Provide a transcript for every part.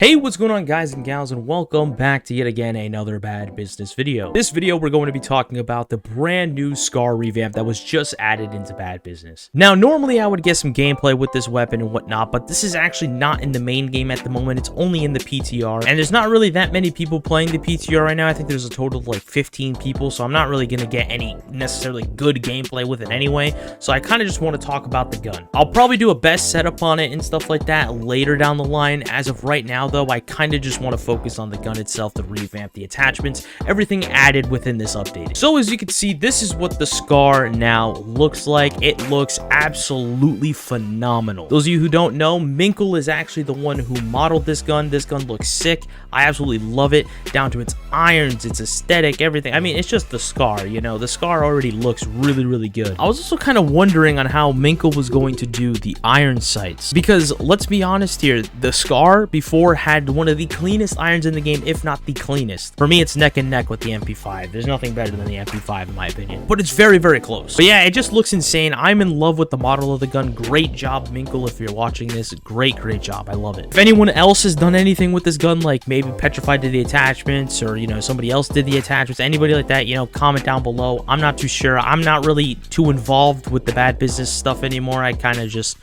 Hey, what's going on, guys and gals, and welcome back to yet again another bad business video. This video, we're going to be talking about the brand new Scar revamp that was just added into bad business. Now, normally I would get some gameplay with this weapon and whatnot, but this is actually not in the main game at the moment. It's only in the PTR, and there's not really that many people playing the PTR right now. I think there's a total of like 15 people, so I'm not really going to get any necessarily good gameplay with it anyway. So I kind of just want to talk about the gun. I'll probably do a best setup on it and stuff like that later down the line. As of right now, though, I kind of just want to focus on the gun itself, the revamp, the attachments, everything added within this update. So as you can see, this is what the Scar now looks like. It looks absolutely phenomenal. Those of you who don't know, Minkle is actually the one who modeled this gun. This gun looks sick. I absolutely love it, down to its irons, its aesthetic, everything. I mean, it's just the Scar, you know. The Scar already looks really, really good. I was also kind of wondering on how Minkle was going to do the iron sights, because let's be honest here, the Scar before had one of the cleanest irons in the game, if not the cleanest. For me, it's neck and neck with the MP5. There's nothing better than the MP5 in my opinion, but it's very, very close. But yeah, it just looks insane. I'm in love with the model of the gun. Great job, Minkle, if you're watching this. Great job. I love it. If anyone else has done anything with this gun, like maybe Petrified did the attachments, or, you know, somebody else did the attachments, anybody like that, you know, comment down below. I'm not too sure. I'm not really too involved with the bad business stuff anymore. I kind of just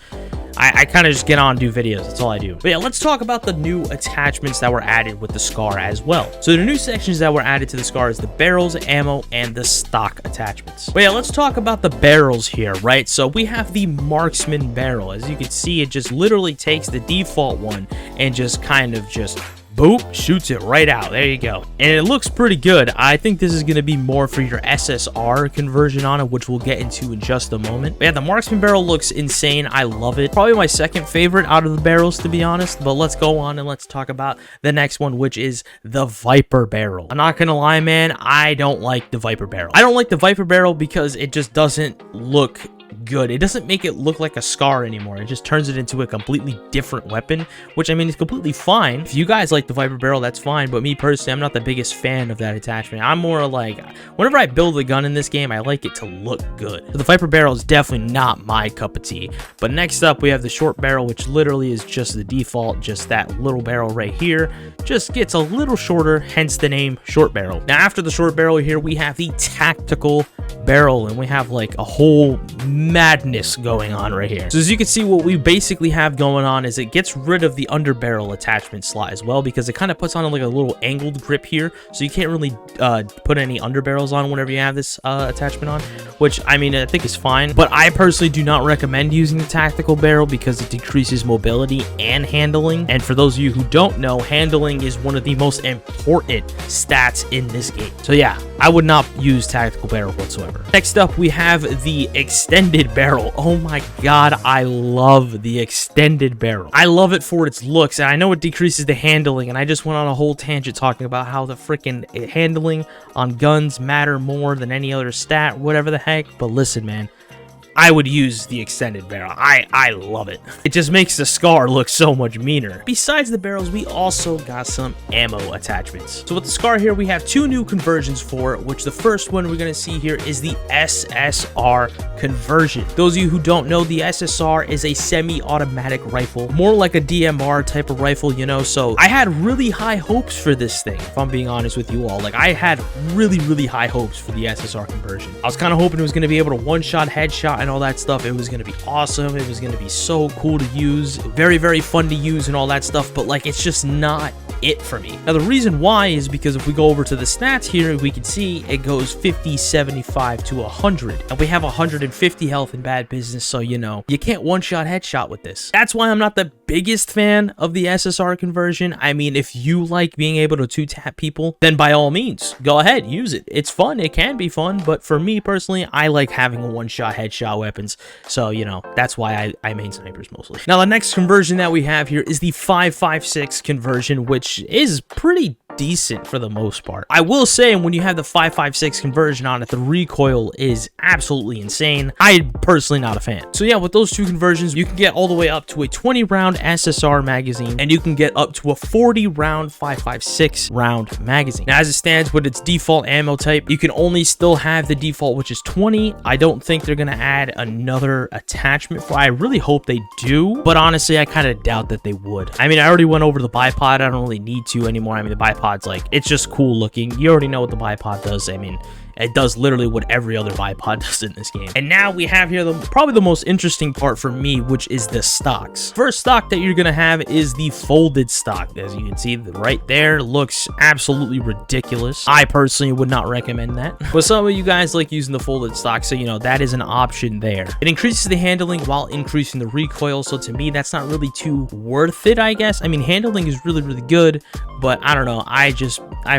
get on and do videos. That's all I do. But yeah, let's talk about the new attachments that were added with the Scar as well. So the new sections that were added to the Scar is the barrels, ammo, and the stock attachments. But yeah, let's talk about the barrels here, right? So we have the marksman barrel. As you can see, it just literally takes the default one and just kind of just boop, shoots it right out. There you go. And it looks pretty good. I think this is going to be more for your SSR conversion on it, which we'll get into in just a moment. But yeah, the marksman barrel looks insane. I love it. Probably my second favorite out of the barrels, to be honest. But let's go on and let's talk about the next one, which is the Viper barrel. I'm not going to lie, man. I don't like the Viper barrel. I don't like the Viper barrel because it just doesn't look good. It doesn't make it look like a Scar anymore. It just turns it into a completely different weapon, which I mean is completely fine. If you guys like the Viper barrel, that's fine, but me personally, I'm not the biggest fan of that attachment. I'm more like, whenever I build a gun in this game, I like it to look good. So the Viper barrel is definitely not my cup of tea. But next up, we have the short barrel, which literally is just the default, just that little barrel right here. Just gets a little shorter, hence the name short barrel. Now after the short barrel here, we have the tactical barrel, and we have like a whole madness going on right here. So as you can see, what we basically have going on is it gets rid of the underbarrel attachment slot as well, because it kind of puts on like a little angled grip here, so you can't really put any underbarrels on whenever you have this attachment on, which I mean I think is fine, but I personally do not recommend using the tactical barrel because it decreases mobility and handling. And for those of you who don't know, handling is one of the most important stats in this game. So yeah, I would not use tactical barrel whatsoever. Next up, we have the extended barrel. Oh my god, I love the extended barrel. I love it for its looks, and I know it decreases the handling, and I just went on a whole tangent talking about how the freaking handling on guns matter more than any other stat, whatever the heck. But listen, man, I would use the extended barrel. I love it. It just makes the Scar look so much meaner. Besides the barrels, we also got some ammo attachments. So with the Scar here, we have two new conversions for it, which the first one we're going to see here is the SSR conversion. Those of you who don't know, the SSR is a semi-automatic rifle, more like a DMR type of rifle, you know. So I had really high hopes for this thing, if I'm being honest with you all. Like, I had really high hopes for the SSR conversion. I was kind of hoping it was going to be able to one-shot, headshot, and all that stuff. It was going to be awesome. It was going to be so cool to use, very fun to use and all that stuff, but like, it's just not it for me. Now the reason why is because if we go over to the stats here, we can see it goes 50, 75 to 100, and we have 150 health in bad business, so you know, you can't one-shot headshot with this. That's why I'm not the biggest fan of the SSR conversion. I mean, if you like being able to two-tap people, then by all means, go ahead, use it. It's fun. It can be fun, but for me personally, I like having a one-shot headshot weapons, so you know, that's why I main snipers mostly. Now the next conversion that we have here is the 5.56 conversion, which is pretty decent for the most part. I will say, when you have the 5.56 conversion on it, the recoil is absolutely insane. I'm personally not a fan. So yeah, with those two conversions, you can get all the way up to a 20-round SSR magazine, and you can get up to a 40-round 5.56 round magazine. Now, as it stands with its default ammo type, you can only still have the default, which is 20. I don't think they're gonna add another attachment for. I really hope they do, but honestly, I kind of doubt that they would. I mean, I already went over the bipod. I don't really need to anymore. I mean, the bipod's like, it's just cool looking. You already know what the bipod does. I mean, it does literally what every other bipod does in this game. And now we have here probably the most interesting part for me, which is the stocks. First stock that you're gonna have is the folded stock. As you can see right there, looks absolutely ridiculous. I personally would not recommend that, but some of you guys like using the folded stock, so you know that is an option there. It increases the handling while increasing the recoil, so to me that's not really too worth it, I guess. I mean, handling is really good, but I don't know, I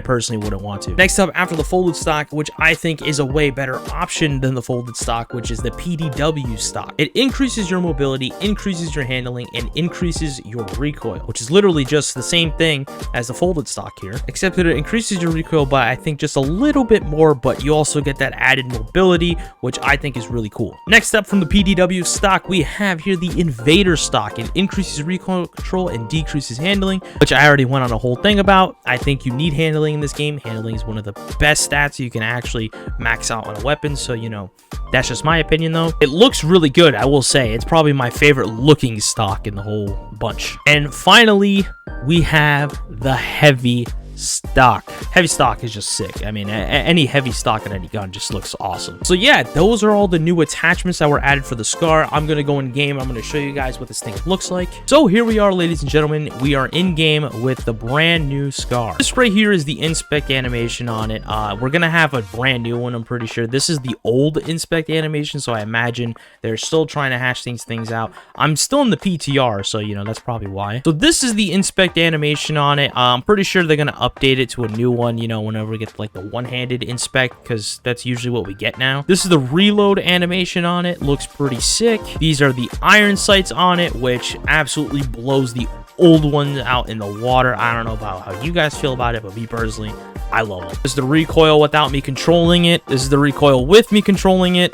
personally wouldn't want to. Next up, after the folded stock, which I think is a way better option than the folded stock, which is the PDW stock. It increases your mobility, increases your handling, and increases your recoil, which is literally just the same thing as the folded stock here, except that it increases your recoil by, I think, just a little bit more, but you also get that added mobility, which I think is really cool. Next up from the PDW stock, we have here the Invader stock. It increases recoil control and decreases handling, which I already went on a whole thing about. I think you need handling in this game. Handling is one of the best stats you can actually max out on a weapon, so you know, that's just my opinion though. It looks really good, I will say. It's probably my favorite looking stock in the whole bunch. And finally, we have the heavy stock. Heavy stock is just sick. I mean, any heavy stock in any gun just looks awesome. So yeah, those are all the new attachments that were added for the SCAR. I'm gonna go in game. I'm gonna show you guys what this thing looks like. So here we are, ladies and gentlemen. We are in game with the brand new SCAR. This right here is the inspect animation on it. We're gonna have a brand new one, I'm pretty sure. This is the old inspect animation, so I imagine they're still trying to hash things out. I'm still in the PTR, so you know, that's probably why. So this is the inspect animation on it. I'm pretty sure they're gonna update it to a new one, you know, whenever we get like the one-handed inspect, because that's usually what we get now. This is the reload animation on it. Looks pretty sick. These are the iron sights on it, which absolutely blows the old ones out in the water. I don't know about how you guys feel about it, but me personally, I love them. This is the recoil without me controlling it. This is the recoil with me controlling it.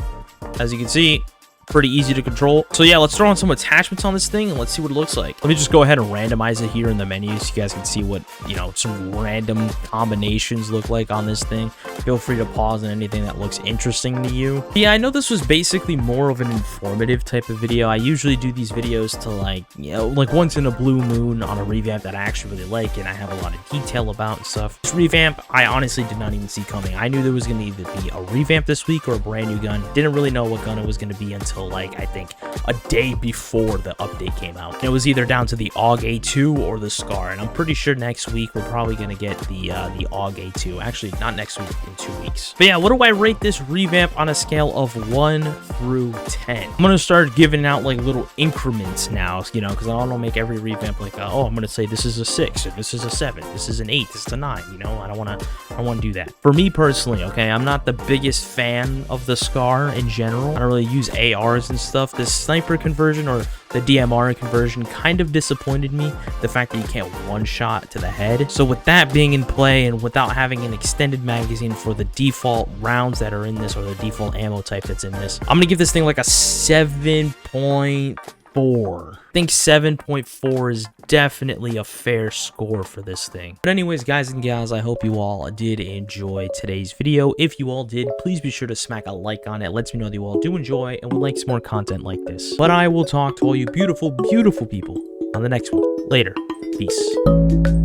As you can see, pretty easy to control. So yeah, let's throw on some attachments on this thing and let's see what it looks like. Let me just go ahead and randomize it here in the menu so you guys can see what, you know, some random combinations look like on this thing. Feel free to pause on anything that looks interesting to you. Yeah, I know this was basically more of an informative type of video. I usually do these videos to, like, you know, like once in a blue moon on a revamp that I actually really like and I have a lot of detail about and stuff. This revamp, I honestly did not even see coming. I knew there was going to either be a revamp this week or a brand new gun. Didn't really know what gun it was going to be until, like, I think a day before the update came out. And it was either down to the AUG A2 or the SCAR, and I'm pretty sure next week we're probably going to get the AUG A2. Actually, not next week, in 2 weeks. But yeah, what do I rate this revamp on a scale of 1 through 10? I'm going to start giving out like little increments now, you know, because I don't want to make every revamp like, oh, I'm going to say this is a 6, or this is a 7, this is an 8, this is a 9, you know. I don't want to do that. For me personally, okay, I'm not the biggest fan of the SCAR in general. I don't really use ARs and stuff. This sniper conversion or the DMR conversion kind of disappointed me, the fact that you can't one shot to the head. So with that being in play and without having an extended magazine for the default rounds that are in this or the default ammo type that's in this, I'm gonna give this thing like a 7.4. I think 7.4 is definitely a fair score for this thing. But anyways, guys and gals, I hope you all did enjoy today's video. If you all did, please be sure to smack a like on it. It lets me know that you all do enjoy and would like some more content like this. But I will talk to all you beautiful, beautiful people on the next one. Later. Peace.